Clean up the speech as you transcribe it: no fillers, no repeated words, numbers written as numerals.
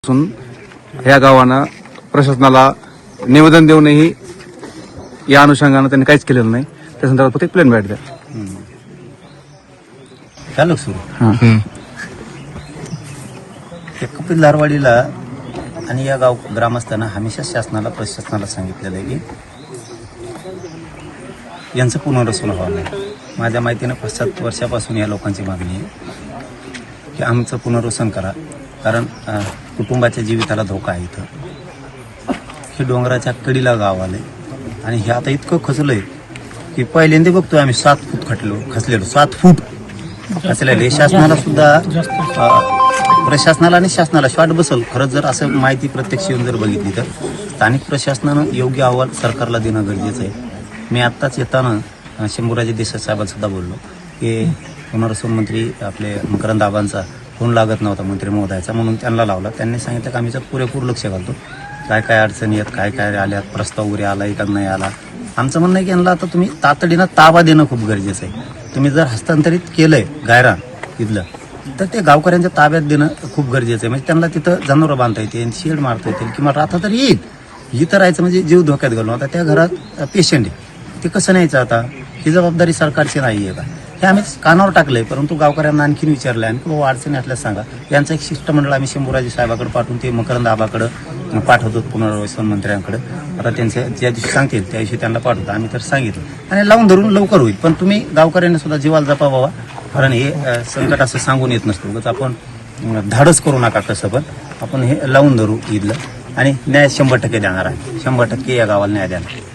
असून या गावानं प्रशासनाला निवेदन देऊनही या अनुषंगानं त्यांनी काहीच केलेलं नाही. त्या संदर्भात फक्त एक प्लेन बॅट द्या. चालू सुरू कपिल धारवाडीला आणि या गाव ग्रामस्थांना हमेशा शासनाला प्रशासनाला सांगितलेलं आहे की यांचं पुनर्वसन व्हावं नाही. माझ्या माहितीनं 5-7 वर्षापासून या लोकांची मागणी आहे की आमचं पुनर्वसन करा, कारण कुटुंबाच्या जीविताला धोका आहे. इथं हे डोंगराच्या कडीला गाव आले आणि हे आता इतकं खचलंय की पहिल्यांदा बघतोय आम्ही 7 फूट खचलेलो 7 फूट खचलेले. शासनाला सुद्धा प्रशासनाला आणि शासनाला शॉट बसल. खरंच जर असं माहिती प्रत्यक्ष येऊन जर बघितली तर स्थानिक प्रशासनानं योग्य अहवाल सरकारला देणं गरजेचं आहे. मी आत्ताच येताना शंभूराजे देसाई साहेबांना सुद्धा बोललो की पुनर्वसन मंत्री आपले मकरंद आबांचा फोन लागत नव्हता मंत्री महोदयाचा, म्हणून त्यांना लावला. त्यांनी सांगितलं की आम्ही त्यात पुरेपूर लक्ष घालतो, काय काय अडचणी आहेत, काय काय आल्यात, प्रस्ताव वगैरे आला का नाही आला. आमचं म्हणणं आहे की यांना आता तुम्ही तातडीनं ताबा देणं खूप गरजेचं आहे. तुम्ही जर हस्तांतरित केलंय गायरान इथलं तर ते गावकऱ्यांच्या ताब्यात देणं खूप गरजेचं आहे. म्हणजे त्यांना तिथं जनावरं बांधता येतील, शेड मारता येतील किंवा राहता तर येईल. इथं राहायचं म्हणजे जीव धोक्यात घालून. आता त्या घरात पेशंट आहे, ते कसं न्यायचं आता, ही जबाबदारी सरकारची नाही आहे का? हे आम्ही कानावर टाकलंय, परंतु गावकऱ्यांना आणखीन विचारलंय आणि खूप अडचणी असल्यास सांगा. यांचं एक शिष्टमंडळ आम्ही शंभूराजे साहेबाकडे पाठवून ते मकरंद आबाकडं पाठवतो, पुनर्वसन मंत्र्यांकडे. आता त्यांचे ज्या दिवशी सांगतील त्या दिवशी त्यांना पाठवतो. आम्ही तर सांगितलं आणि लावून धरून लवकर होईल. पण तुम्ही गावकऱ्यांना सुद्धा जीवाला जपावा, कारण हे संकट असं सांगून येत नसतं. उगाच आपण धाडस करू नका कसं, पण आपण हे लावून धरू इथलं आणि न्याय 100% देणार आहे. 100% या गावाला न्याय देणार.